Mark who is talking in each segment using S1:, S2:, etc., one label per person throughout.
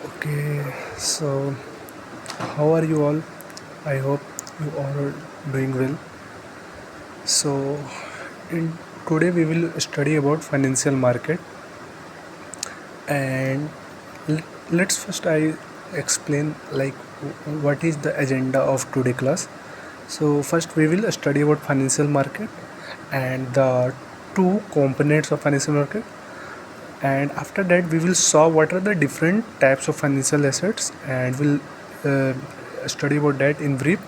S1: Okay, so how are you all? I hope you all are doing well. So, in today we will study about financial market, and let's first I explain like what is the agenda of today class. So first we will study about financial market and the two components of financial market, and after that we will saw what are the different types of financial assets, and we'll uh, study about that in brief,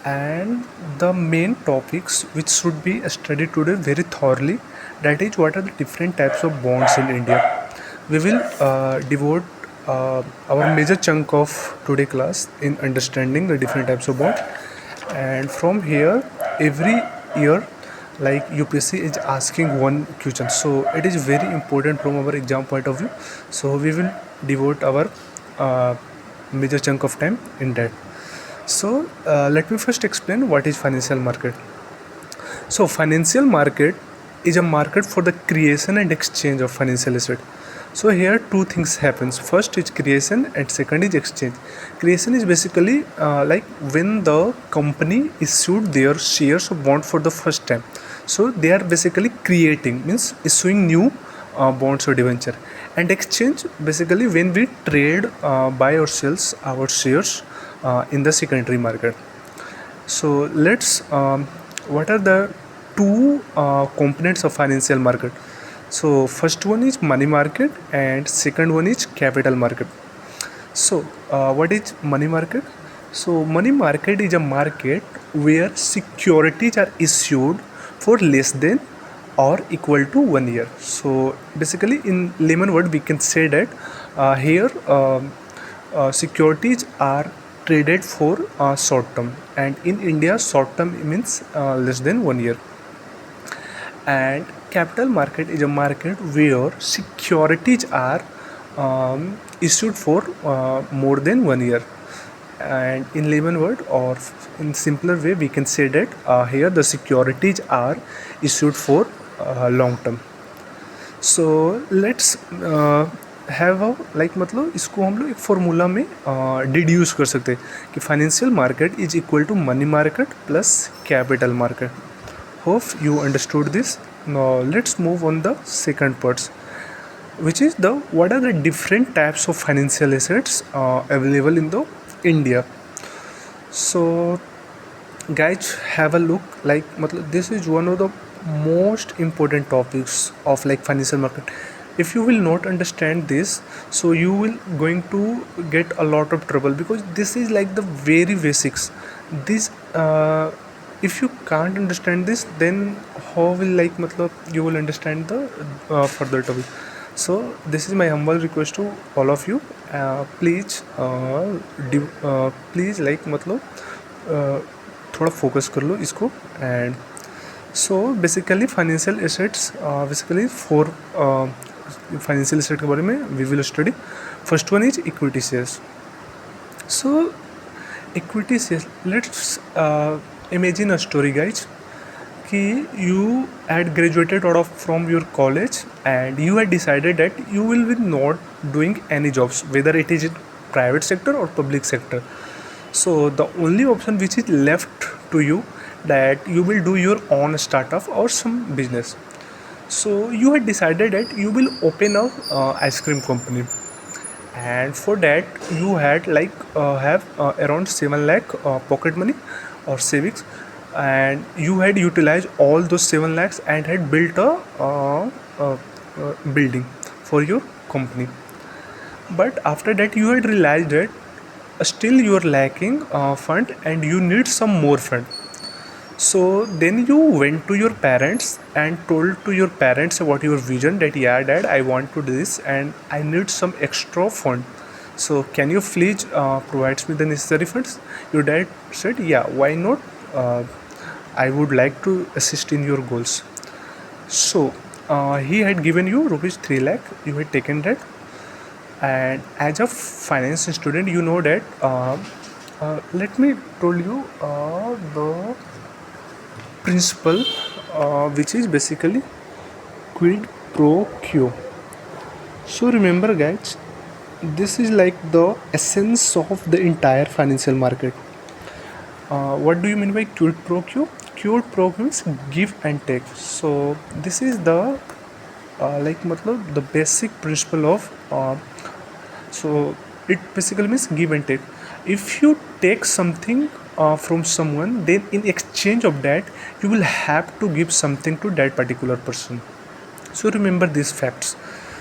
S1: and the main topics which should be studied today very thoroughly, that is what are the different types of bonds in India. We will devote our major chunk of today class in understanding the different types of bonds, and from here every year like UPSC is asking one question, so it is very important from our exam point of view, so we will devote our uh, major chunk of time in that. So let me first explain what is financial market. So financial market is a market for the creation and exchange of financial asset. So here two things happens. First is creation and second is exchange. Creation is basically like when the company issued their shares of bond for the first time. So they are basically creating, means issuing new bonds or debenture. And exchange basically when we trade buy or sells our shares in the secondary market. So let's what are the two components of financial market? So first one is money market and second one is capital market. So what is money market? So money market is a market where securities are issued for less than or equal to 1 year. So basically in layman word we can say that here securities are traded for short term, and in India short term means less than 1 year. And capital market is a market where securities are issued for more than 1 year, and in layman word or in simpler way we can say that here the securities are issued for long term. So let's have a like मतलब इसको हम लोग एक formula में deduce कर सकते हैं कि financial market is equal to money market plus capital market. Hope you understood this. Let's move on the second parts, which is the what are the different types of financial assets available in the India. So guys have a look, like matlab, this is one of the most important topics of like financial market. If you will not understand this, so you will going to get a lot of trouble, because this is like the very basics. This if you can't understand this, then how will like matlab you will understand the further topic. So this is my humble request to all of you. Please like मतलब थोड़ा focus कर लो इसको. And so basically financial assets basically four financial asset के बारे में we will study. First one is equity shares. So equity shares, let's imagine a story guys कि you had graduated out of from your college and you had decided that you will be not doing any jobs, whether it is in private sector or public sector. So the only option which is left to you, that you will do your own startup or some business. So you had decided that you will open a ice cream company, and for that you had like have around 7 lakh pocket money or savings, and you had utilized all those 7 lakhs and had built a building for your company. But after that you had realized that still you are lacking fund and you need some more fund. So then you went to your parents and told to your parents about your vision, that yeah dad, I want to do this and I need some extra fund, so can you please provide me the necessary funds. Your dad said yeah, why not, I would like to assist in your goals. So he had given you rupees 3 lakh, you had taken that, and as a finance student you know that let me tell you the principle which is basically quid pro quo. So remember guys, this is like the essence of the entire financial market. What do you mean by quid pro quo? Quid pro quo means give and take. So this is the like matlab the basic principle of so it basically means give and take. If you take something from someone, then in exchange of that you will have to give something to that particular person. So remember these facts.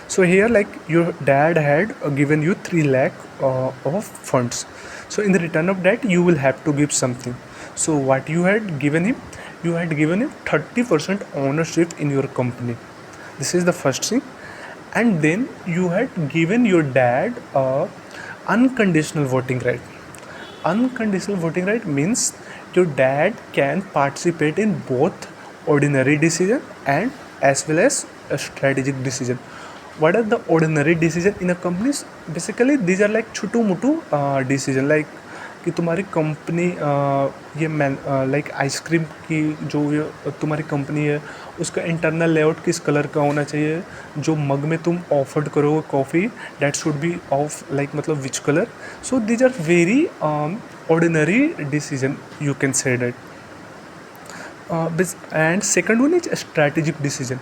S1: So here, like, your dad had given you 3 lakh of funds. So in the return of that you will have to give something. So what you had given him? You had given him 30% ownership in your company. This is the first thing. And then you had given your dad unconditional voting right. Unconditional voting right means your dad can participate in both ordinary decision and as well as a strategic decision. What are the ordinary decision in a company? Basically these are like Chhotu Motu decision, like कि तुम्हारी company ये man like ice cream की जो ये तुम्हारी company है उसका internal layout किस कलर का होना चाहिए, जो मग में तुम ऑफर्ड करोगे coffee that should be of like मतलब which colour. So these are very ordinary decision, you can say that. And second one is a strategic decision.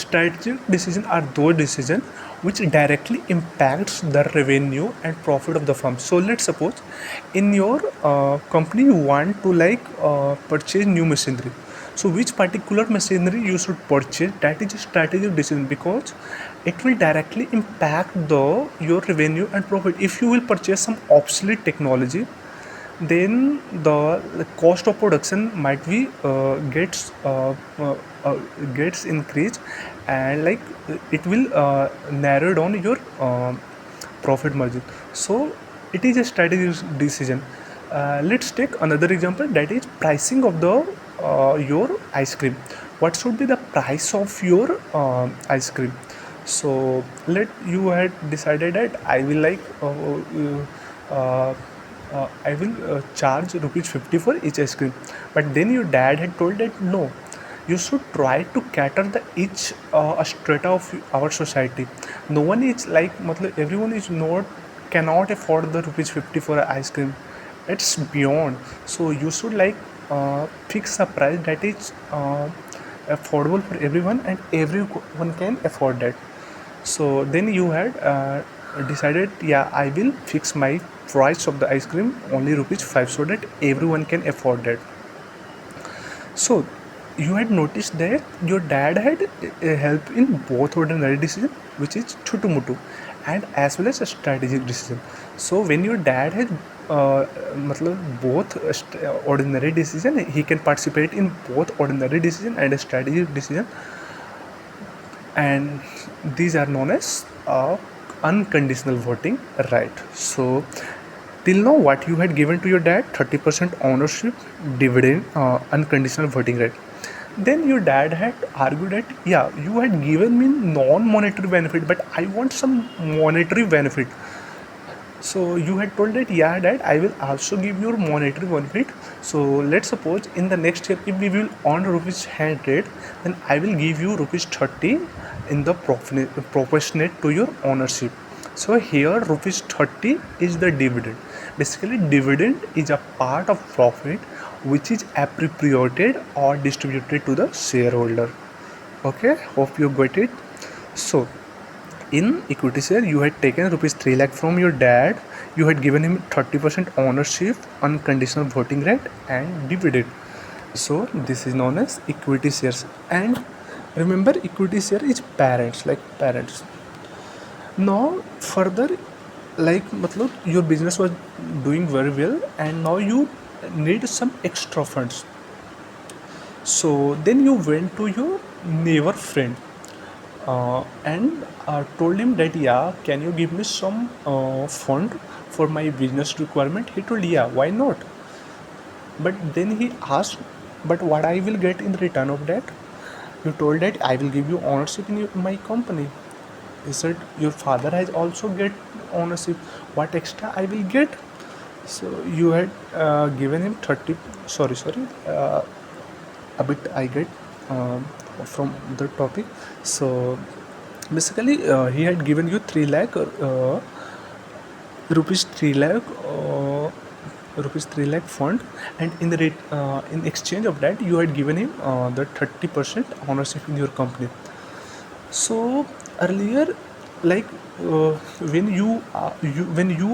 S1: Strategic decision are those decisions which directly impacts the revenue and profit of the firm. So let's suppose in your company you want to purchase new machinery. So which particular machinery you should purchase, that is a strategic decision, because it will directly impact your revenue and profit. If you will purchase some obsolete technology, then the cost of production might be gets increased, and like it will narrow down your profit margin. So it is a strategic decision. Let's take another example, that is pricing of the your ice cream. What should be the price of your ice cream? So let you had decided that I will I will charge rupees 50 for each ice cream. But then your dad had told that no, you should try to cater the each strata of our society. No one is like, matlab, everyone is not cannot afford the rupees 50 for an ice cream. It's beyond. So you should fix a price that is affordable for everyone and everyone can afford that. So then you had decided, yeah, I will fix my price of the ice cream only rupees 5 so that everyone can afford that. So you had noticed that your dad had help in both ordinary decision, which is chutu mutu, and as well as a strategic decision. So when your dad had both ordinary decision, he can participate in both ordinary decision and a strategic decision, and these are known as unconditional voting right. So till now what you had given to your dad, 30% ownership, dividend, unconditional voting right. Then your dad had argued that, yeah, you had given me non-monetary benefit, but I want some monetary benefit. So you had told that, yeah, dad, I will also give you monetary benefit. So let's suppose in the next year if we will earn rupees 100, then I will give you rupees 30 in the proportionate to your ownership. So here rupees 30 is the dividend. Basically dividend is a part of profit which is appropriated or distributed to the shareholder. Okay, hope you got it. So in equity share you had taken rupees 3 lakh from your dad, you had given him 30% ownership, unconditional voting right and dividend. So this is known as equity shares. And remember, equity share is parents, like parents. Now further, like matlab, your business was doing very well and now you need some extra funds. So then you went to your neighbor friend and told him that, yeah, can you give me some fund for my business requirement? He told, yeah, why not? But then he asked, but what I will get in return of that? You told that I will give you ownership in my company. He said your father has also get ownership. What extra I will get? So you had given him 30. Sorry. A bit I get from the topic. So Basically, he had given you 3 lakh rupees 3 lakh rupees 3 lakh fund, and in exchange of that you had given him the 30% ownership in your company. So earlier, like when you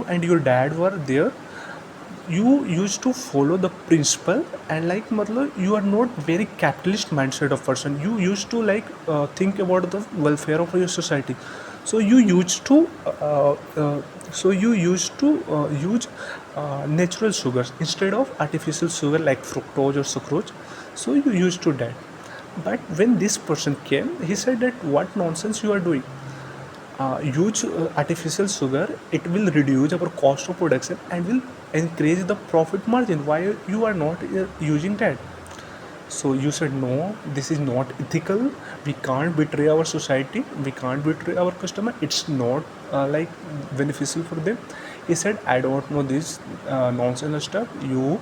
S1: and your dad were there, you used to follow the principle, and like matlab, you are not very capitalist mindset of person. You used to think about the welfare of your society. So you used to use natural sugars instead of artificial sugar like fructose or sucrose. So you used to that. But when this person came, he said that what nonsense you are doing. Use artificial sugar, it will reduce our cost of production and will increase the profit margin. Why you are not using that? So you said no, this is not ethical. We can't betray our society, we can't betray our customer, it's not beneficial for them. He said, I don't know this nonsense stuff. You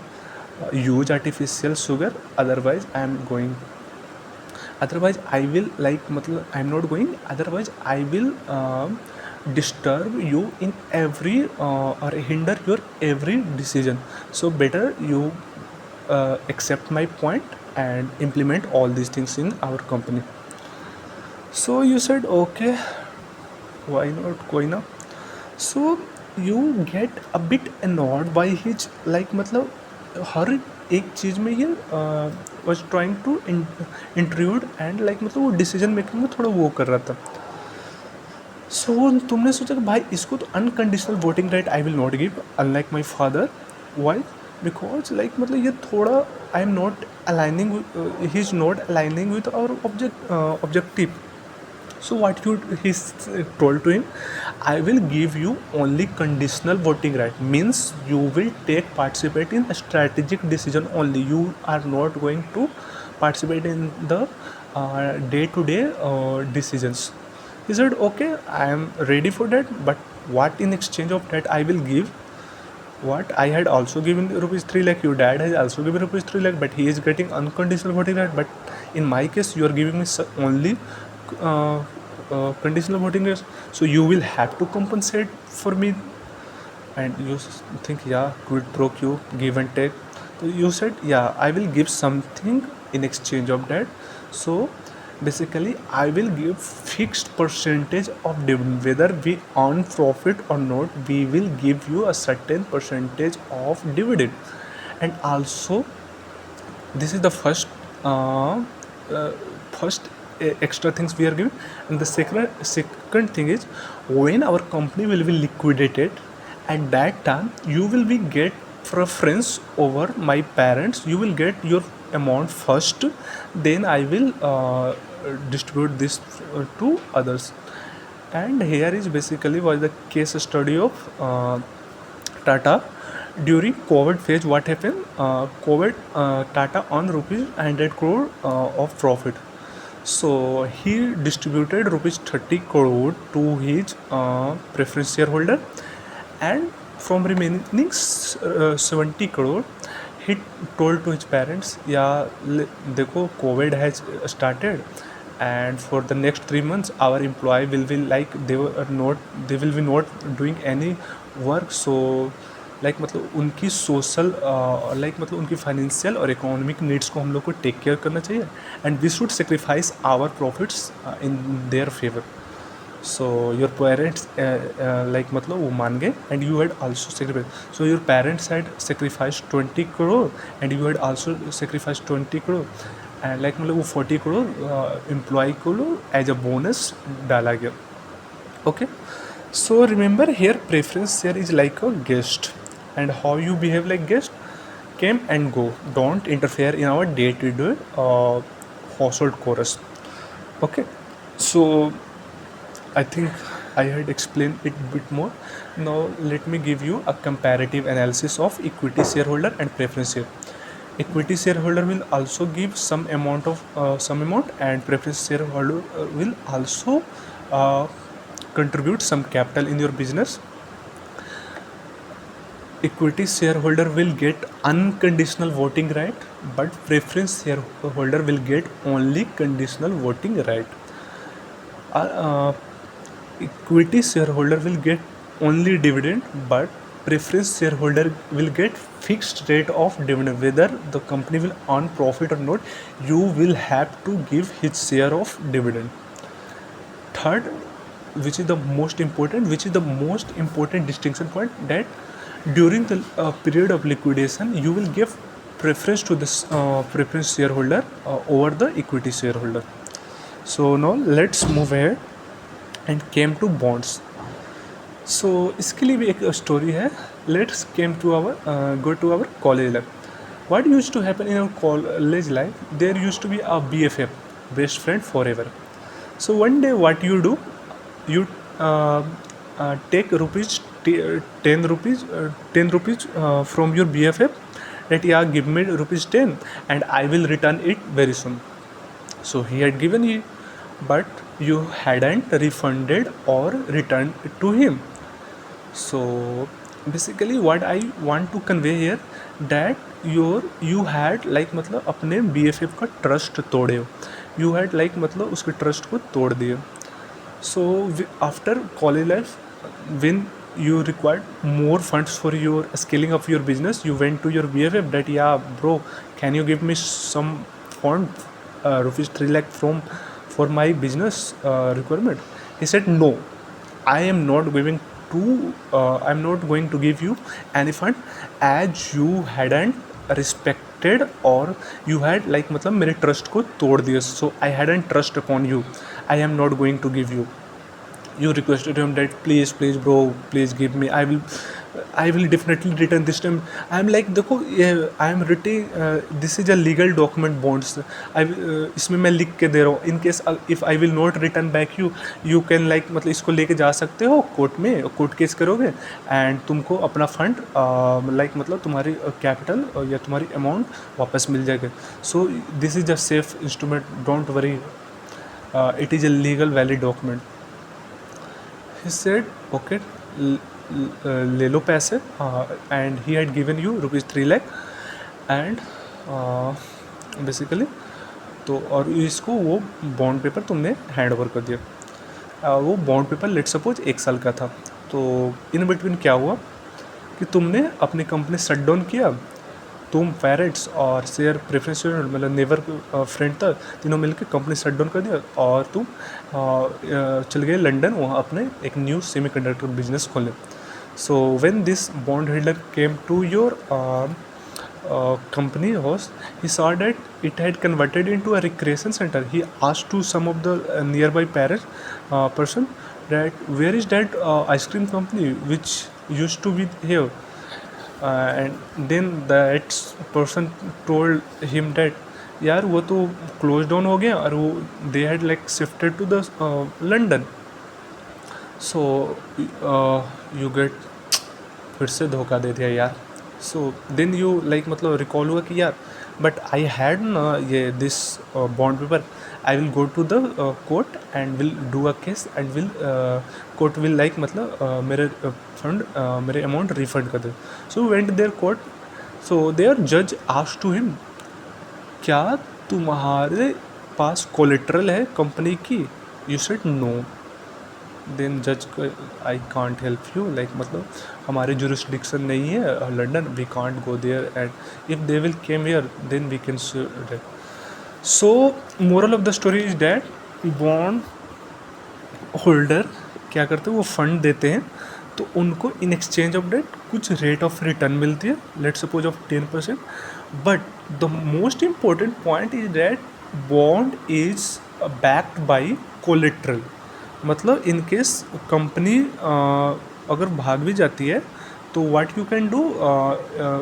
S1: use artificial sugar, otherwise I am going, otherwise I will I'm not going, otherwise I will disturb you in every or hinder your every decision. So better you accept my point and implement all these things in our company. So you said okay, why not, going up? So you get a bit annoyed by his हर एक चीज़ में ये was trying to intrude and वो decision making में थोड़ा वो कर रहा था. सो तुमने सोचा कि भाई इसको तो unconditional voting right I will not give unlike my father. Why? Because ये थोड़ा I am not aligning, he is not aligning with our objective. So what he told to him, I will give you only conditional voting right. Means you will participate in a strategic decision only. You are not going to participate in the day-to-day decisions. He said, okay, I am ready for that. But what in exchange of that I will give? What I had also given rupees 3 lakh. Your dad has also given rupees 3 lakh, but he is getting unconditional voting right. But in my case, you are giving me only conditional voting rights, so you will have to compensate for me. And you think, yeah, quid pro quo, give and take. So you said, yeah, I will give something in exchange of that. So basically I will give fixed percentage of dividend. Whether we earn profit or not, we will give you a certain percentage of dividend. And also this is the first extra things we are giving. And the second thing is, when our company will be liquidated, at that time you will be get preference over my parents. You will get your amount first, then I will distribute this to others. And here is basically was the case study of Tata during COVID phase. What happened? COVID, Tata earned rupees 100 crore of profit. So he distributed rupees 30 crore to his preference shareholder, and from remaining 70 crore he told to his parents, yeah, देखो COVID has started, and for the next 3 months our employee will be they will be not doing any work. So उनकी social उनकी financial और economic needs को हम लोग को take care करना चाहिए, and we should sacrifice our profits in their favour. So your parents वो मान गए, and you had also sacrifice. So your parents had sacrifice 20 crore and you had also sacrifice 20 crore, and वो 40 करोड़ एम्प्लॉय को as a bonus डाला गया. Okay, so remember here preference share is like a guest, and how you behave like guest, came and go, don't interfere in our day-to-day household chorus. Okay, so I think I had explained it a bit more. Now let me give you a comparative analysis of equity shareholder and preference share. Equity shareholder will also give some amount, and preference shareholder will also contribute some capital in your business. Equity shareholder will get unconditional voting right, but preference shareholder will get only conditional voting right. equity shareholder will get only dividend, but preference shareholder will get fixed rate of dividend. Whether the company will earn profit or not, you will have to give his share of dividend. Third, which is the most important distinction point, that during the period of liquidation you will give preference to this preference shareholder over the equity shareholder. So now let's move ahead and came to bonds. So इसके लिए भी एक story है. Let's came to our go to our college life. What use to happen in our college life, there use to be a BFF, best friend forever. So one day what you do, you take rupees 10 rupees from your BFF, that yeah, give me rupees 10 and I will return it very soon. So he had given you, but you hadn't refunded or returned it to him. So basically what I want to convey here, that you had like मतलब अपने BFF का trust तोड़े हो, you had like मतलब उसके trust को तोड़ दिए. So after college life, when you required more funds for your scaling of your business, you went to your BFF that yeah bro, can you give me some fund, rupees 3 lakh from for my business requirement. He said no, I am not going I'm not going to give you any fund, as you hadn't respected or you had like मतलब मेरे trust को तोड़ दिया. So I hadn't trust upon you, I am not going to give you. You requested him that please bro, please give me, I will definitely return this time. I am like देखो I am writing this is a legal document bonds. इसमें मैं लिख के दे रहा हूँ, in case if I will not return back you can like मतलब इसको लेके जा सकते हो कोर्ट में, कोर्ट केस करोगे एंड तुमको अपना फंड लाइक मतलब तुम्हारी कैपिटल या तुम्हारी अमाउंट वापस मिल जाएगा. So this is a safe instrument, don't worry, it is a legal valid document. He said okay, ले लो पैसे, and he had given you rupees 3 lakh and basically तो और इसको वो बॉन्ड पेपर तुमने हैंड ओवर कर दिया. वो बॉन्ड पेपर लेट सपोज 1 साल का था. तो इन बिटवीन क्या हुआ कि तुमने अपनी कंपनी शट डाउन किया, तुम पेरेंट्स और शेयर प्रेफरेंस मतलब नेवर फ्रेंड था, तीनों मिलकर कंपनी शट डाउन कर दिया और तुम चल गए लंदन, वहाँ अपने एक न्यू सेमीकंडक्टर बिजनेस खोले. So when this bond holder came to your company house, he saw that it had converted into a recreation center. He asked to some of the nearby person that where is that ice cream company which used to be here. And then that person told him that यार वो तो close down हो गया और वो they had like shifted to the London. So you get, फिर से धोखा दे दिया यार. सो देन यू लाइक मतलब रिकॉल हुआ कि यार बट आई हैड ना ये this bond paper, I will go to the court and will do a case and will court will like मतलब मेरे फंड मेरे अमाउंट रिफंड कर दे. So went there court. So there जज asked to him, क्या तुम्हारे पास collateral है company की? You said no. देन जज I can't help you, like मतलब हमारे जुरिस्डिक्शन नहीं है London, we can't go there and if they will came here then we can sue that. So moral of the story is that bond holder क्या करते हैं, वो fund देते हैं तो उनको इन एक्सचेंज ऑफ डेट कुछ रेट ऑफ रिटर्न मिलती है, let suppose of 10%. But the most important point is that bond is backed by collateral. मतलब इन केस कंपनी अगर भाग भी जाती है तो व्हाट यू कैन डू,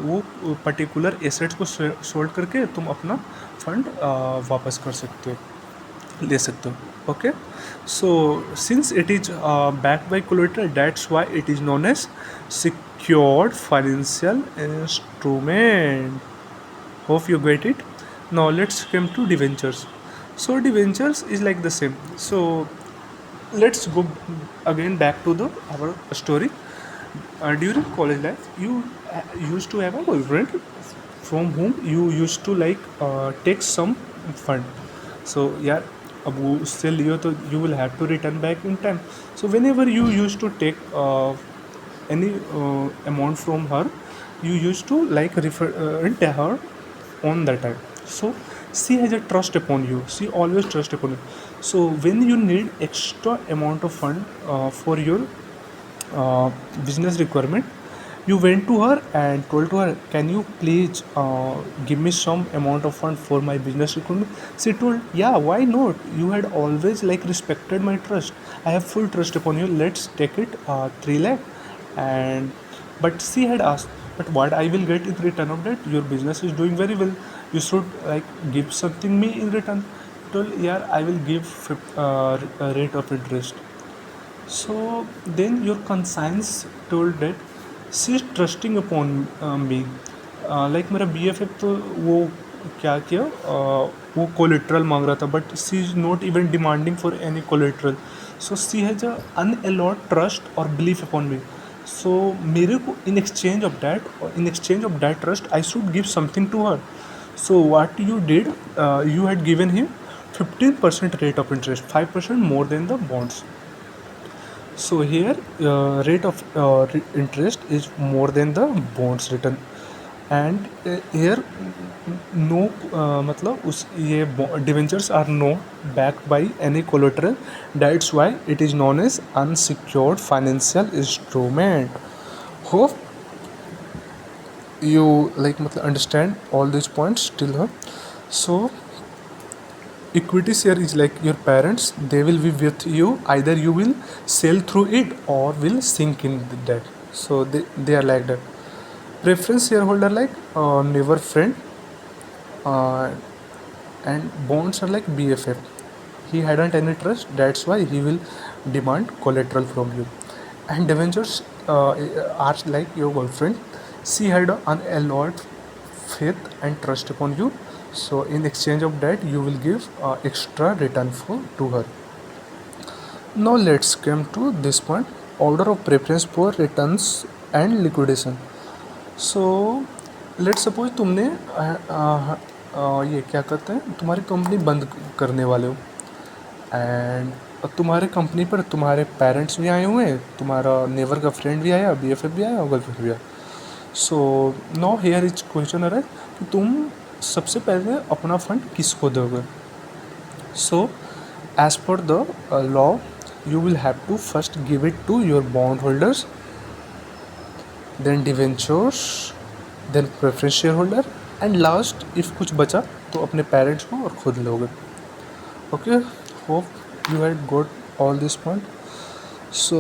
S1: वो पर्टिकुलर एसेट्स को सोल्ड करके तुम अपना फंड वापस कर सकते हो, ले सकते हो. Okay, so since it is backed by collateral, that's why it is known as secured financial instrument. Hope you get it. Now let's come to debentures. So debentures is like the same. So let's go again back to the our story. During college life, you used to have a boyfriend from whom you used to like take some fund. So yeah, अब वो उससे लियो तो you will have to return back in time. So whenever you used to take any amount from her, you used to like refer tell her on that time. So she has a trust upon you, she always trust upon you. So when you need extra amount of fund for your uh, business requirement, you went to her and told to her, can you please give me some amount of fund for my business requirement? She told, yeah, why not, you had always like respected my trust, I have full trust upon you, let's take it 3 lakh. And but she had asked, but what I will get in return of that, your business is doing very well, you should like give something me in return. He told, yeah, I will give rate of interest. So then your conscience told that she is trusting upon me. Like मेरा BFF तो वो क्या किया, वो collateral मांग रहा था, but she is not even demanding for any collateral. So she has a unalloyed trust और बिलीफ अपॉन मी. सो मेरे को in exchange of that trust I should give something to her. So what you did, you had given him 15% rate of interest, 5% more than the bonds. So here rate of interest is more than the bonds return. And here no मतलब उस ये debentures are not backed by any collateral. That's why it is known as unsecured financial instrument. Hope you like मतलब understand all these points till here. So equity share is like your parents, they will be with you, either you will sell through it or will sink in the debt. So they are like that. Preference shareholder like never friend, uh, and bonds are like BFF, he hadn't any trust, that's why he will demand collateral from you. And debentures are like your girlfriend, she had a lot faith and trust upon you, so in exchange of that you will give extra return for to her. Now let's come to this point, order of preference for returns and liquidation. So let suppose तुमने ये क्या कहते हैं, तुम्हारी company बंद करने वाले हो, एंड तुम्हारे कंपनी पर तुम्हारे पेरेंट्स भी आए हुए हैं, तुम्हारा नेवर का फ्रेंड भी आया, BFF भी आया और गर्लफ्रेंड भी आया. So now here is question आ रहा है कि तुम सबसे पहले अपना फंड किसको दोगे. So as per the law you will have to first give it to your bond holders, then debentures, then preference shareholder, and last if कुछ बचा तो अपने पेरेंट्स को और खुद लोगे. Okay, hope you had got all this point. So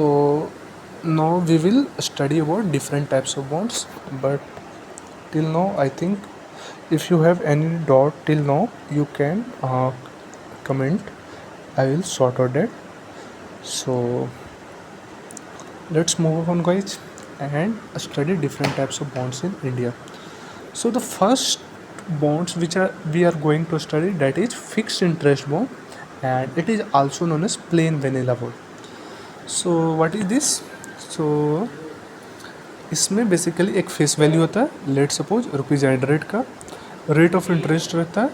S1: now we will study about different types of bonds, but till now I think if you have any doubt till now you can comment, I will sort out that. So let's move on guys and study different types of bonds in India. So the first bonds which we are going to study, that is fixed interest bond, and it is also known as plain vanilla bond. So what is this? So इसमें basically एक face value होता है, let suppose ₹100 का, rate of interest रहता है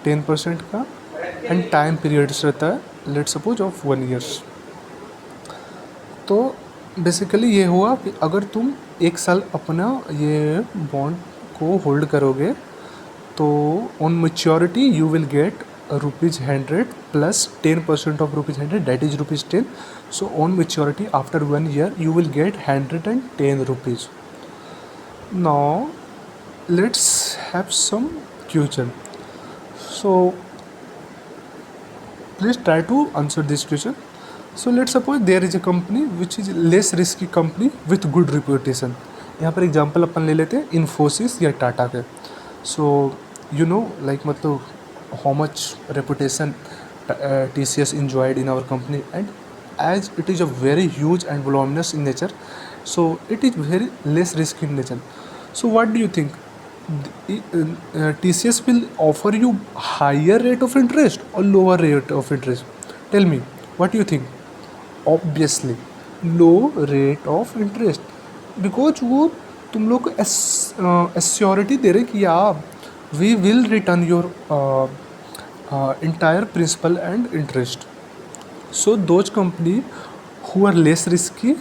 S1: 10% का, and time periods रहता है लेट सपोज ऑफ 1 ईयर्स. तो बेसिकली ये हुआ कि अगर तुम 1 साल अपना ये बॉन्ड को होल्ड करोगे तो on maturity you will gate ₹100 plus 10% of ₹100, that is ₹10. So on maturity after 1 year you will get ₹110. Now let's have some question. So please try to answer this question. So let's suppose there is a company which is less risky company with good reputation. यहाँ पर example अपन ले लेते हैं इन्फोसिस या टाटा के. So you know like मतलब how much reputation TCS enjoyed in our company, and as it is a very huge and voluminous in nature, so it is very less risky in nature. So what do you think? TCS will offer you higher rate of interest or lower rate of interest? Tell me, what do you think? Obviously low rate of interest, because वो तुम लोग को assurity दे रहे कि यार we will return your entire principal and interest. So those company who are less risky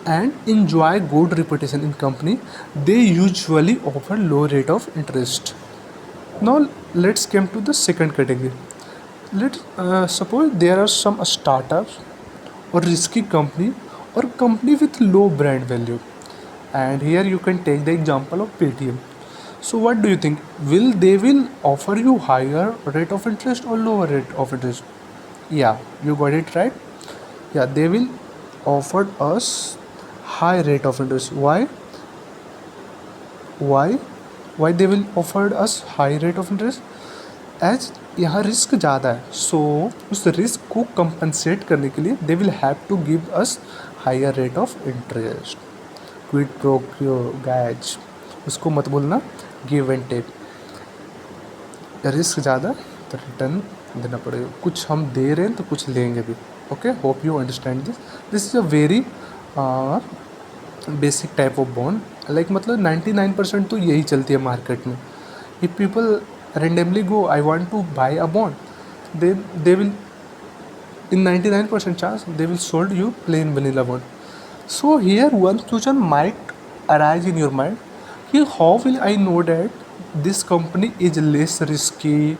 S1: and enjoy good reputation in company, they usually offer low rate of interest. Now let's come to the second category. Let's suppose there are some startups or risky company or company with low brand value, and here you can take the example of Paytm. So what do you think, will they will offer you higher rate of interest or lower rate of interest? Yeah, you got it right. Yeah, they will offer us high rate of interest. Why why they will offer us high rate of interest? As यहाँ risk ज़्यादा है, सो उस risk को compensate करने के लिए they will have to give us higher rate of interest. Quid pro quo guys, उसको मत बोलना, गिव एंड टेक. रिस्क ज़्यादा तो रिटर्न देना पड़ेगा, कुछ हम दे रहे हैं तो कुछ लेंगे भी. Okay, hope you understand this. This is a very basic type of bond. Like मतलब 99% तो यही चलती है मार्केट में. If people randomly go, I want to buy a bond, they will, in 99% chance they will sold you plain vanilla bond. So here one question might arise in your mind, कि how will I know that this company is less risky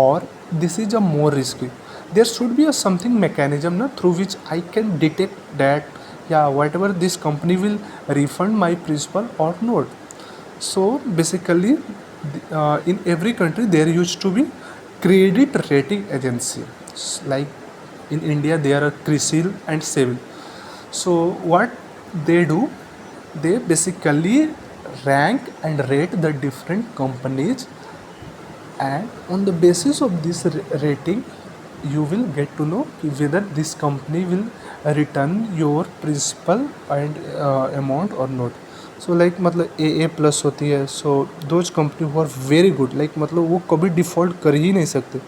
S1: or this is a more risky? There should be a something mechanism through which I can detect that, yeah, whatever this company will refund my principal or not. So basically in every country there used to be credit rating agency. Like in India there are CRISIL and CIBIL. So what they do, they basically rank and rate the different companies, and on the basis of this rating you will get to know whether this company will return your principal and amount or not. So like मतलब A plus होती है, so those company who are very good, like मतलब वो कभी default कर ही नहीं सकते,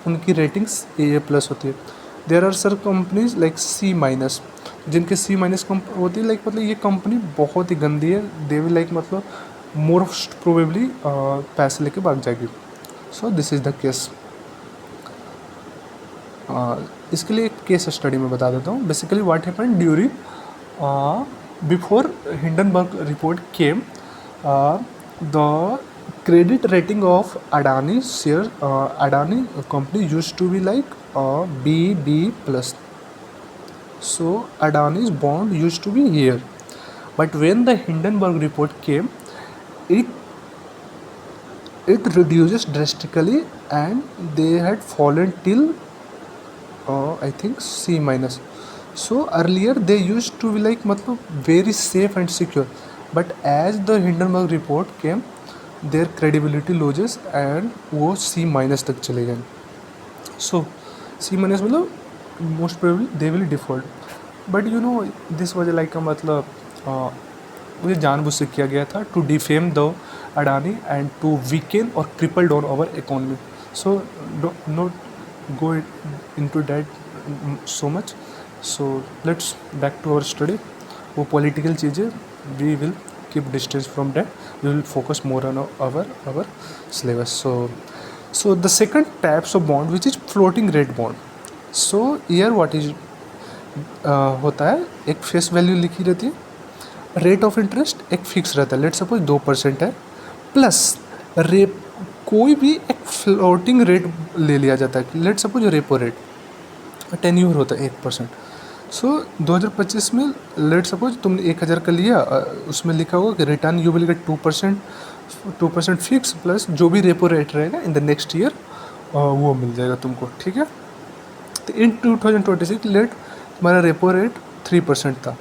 S1: उनकी रेटिंग्स ए प्लस होती है. There are sir companies like C minus, जिनके सी माइनस होती है, लाइक मतलब ये कंपनी बहुत ही गंदी है, दे विल लाइक मतलब मोस्ट प्रोबेबली पैसे लेके भाग जाएगी. So this is the case. इसके लिए एक केस स्टडी में बता देता हूँ. Basically what happened during before Hindenburg report came, the credit rating of Adani share, Adani company used to be like BB plus. So Adani's bond used to be here, but when the Hindenburg report came, it reduces drastically and they had fallen till I think C minus. So earlier they used to be like मतलब very safe and secure, but as the Hindenburg report came, their credibility loses and वो C minus तक चले गए. So C minus मतलब most probably they will default. But you know this was like a मतलब मुझे जानबूझ से किया गया था to defame the Adani and to weaken or cripple down our economy. So not go into that so much. So let's back to our study. वो political चीज़ें we will keep distance from that. We will focus more on our syllabus. So the second types of bond which is floating rate bond. So here what is होता है, एक face value लिखी रहती है, rate of interest एक fix रहता है. Let suppose 2% है, प्लस कोई भी एक फ्लोटिंग रेट ले लिया जाता है. Let suppose repo rate 10 year होता है 1%. सो 2025 में लेट सपोज तुमने 1000 का लिया, उसमें लिखा होगा कि return you will gate 2% fix plus जो भी रेपो रेट रहेगा इन द नेक्स्ट ईयर वो मिल जाएगा तुमको. ठीक है. तो इन 2026 लेट तुम्हारा रेपो रेट 3% था.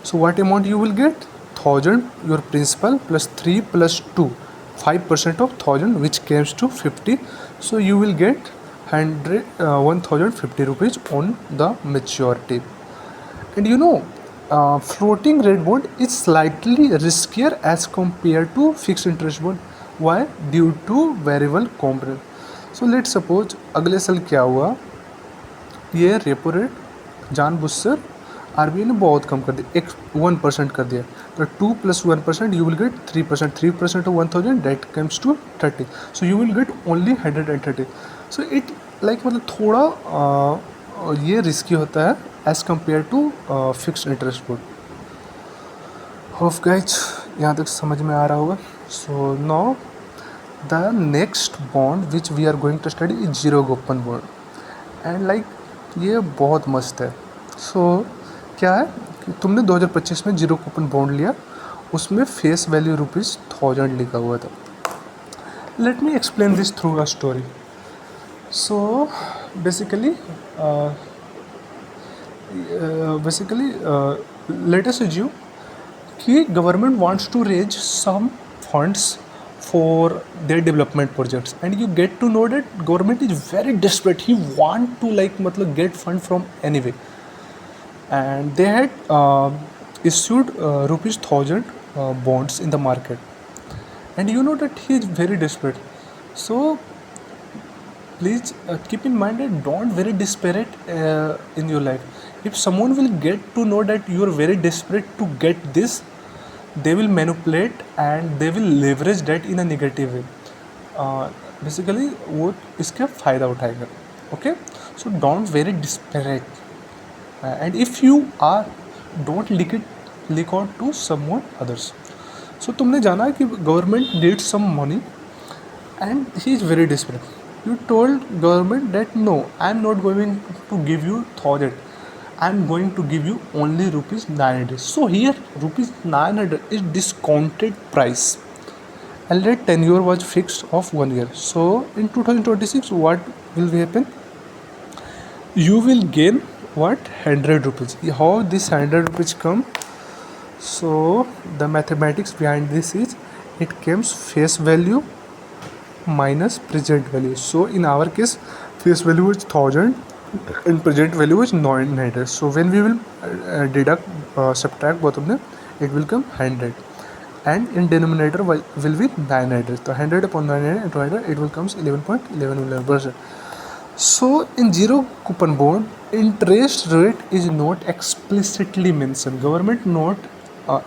S1: So what amount you will get, 1000 your principal plus 3 plus 2 5% of 1000 which comes to 50. So you will get 1050 rupees on the maturity. And you know floating rate bond is slightly riskier as compared to fixed interest bond. Why? Due to variable component. So let's suppose अगले साल क्या हुआ, ये repo rate जानबूझ से RBI ने बहुत कम कर दिया, 1% कर दिया. तो 2 + 1% you will get 3%. 3% of 1000 that comes to 30. So you will get only 130. So it like मतलब थोड़ा ये रिस्की होता है as compare to fixed interest bond. Hope guys यहाँ तक समझ में आ रहा होगा. So now the next bond which we are going to study is zero coupon bond. And like ये बहुत मस्त है. सो क्या है कि तुमने 2025 में जीरो कूपन बॉन्ड लिया, उसमें फेस वैल्यू ₹1000 लिखा हुआ था. Let me explain this through a story. So basically let us assume कि government wants to raise some funds for their development projects, and you get to know that government is very desperate. He want to like matlab get fund from anyway, and they had issued ₹1000 bonds in the market, and you know that he is very desperate. So please keep in mind that don't very desperate in your life. If someone will get to know that you are very desperate to get this, they will manipulate and they will leverage that in a negative way. Basically वो इसका फ़ायदा उठाएगा. Okay, so don't very desperate, and if you are don't leak out to someone others. सो तुमने जाना कि government need some money and he is very desperate. You told government that no, I am not going to give you 1000, I am going to give you only ₹900. So here ₹900 is discounted price, and the tenure was fixed of 1 year. So in 2026 what will happen? You will gain what? ₹100. How this ₹100 come? So the mathematics behind this is, it comes face value minus present value. So in our case, face value is 1000 and present value is 900. So when we will subtract both of them, it will come 100, and in denominator will be 900. So 100 upon 900 and 200, it will comes 11.11%. So in zero coupon bond, interest rate is not explicitly mentioned. Government not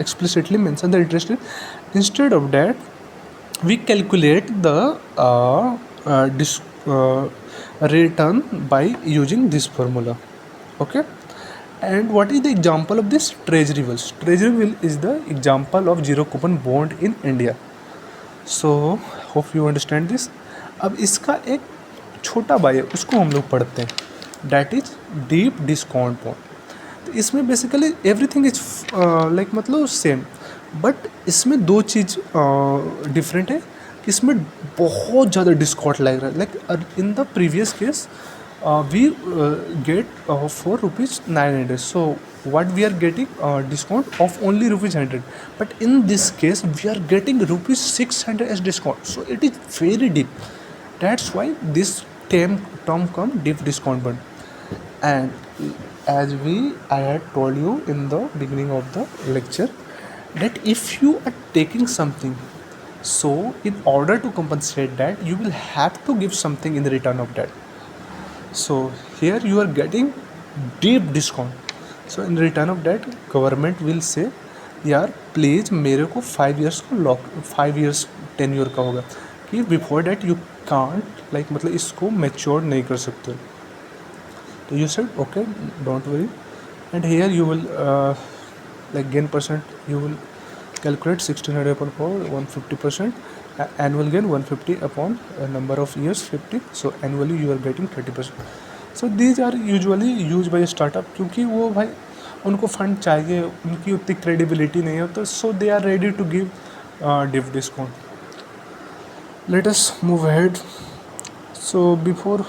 S1: explicitly mention the interest rate. Instead of that, we calculate the return by using this formula. Okay, and what is the example of this? Treasury bills. Treasury bill is the example of zero coupon bond in India. So hope you understand this. अब इसका एक छोटा भाई है, उसको हम लोग पढ़ते हैं, that is deep discount bond. तो इसमें बेसिकली एवरीथिंग इज लाइक मतलब सेम, बट इसमें दो चीज़ डिफरेंट है. इसमें बहुत ज़्यादा डिस्काउंट लग रहा है. Like in the previous case we get for ₹900. So what we are getting discount of only ₹100, but in this case we are getting ₹600 as discount. So it is very deep. That's why this term come deep discount bond. And as I had told you in the beginning of the lecture, that if you are taking something, so in order to compensate that, you will have to give something in the return of that. So here you are getting deep discount. So in return of that, government will say, यार please मेरे को 5 years को lock 5 years tenure का होगा, कि before that you can't like मतलब इसको mature नहीं कर सकते. तो you said okay, don't worry, and here you will like gain percent, you will calculate 1600 upon 4, 150%, annual gain 150 upon a number of years 50. So annually you are getting 30%. So these are usually used by startup, क्योंकि वो भाई उनको fund चाहिए, उनकी उतनी credibility नहीं है, तो so they are ready to give deep discount. Let us move ahead. So before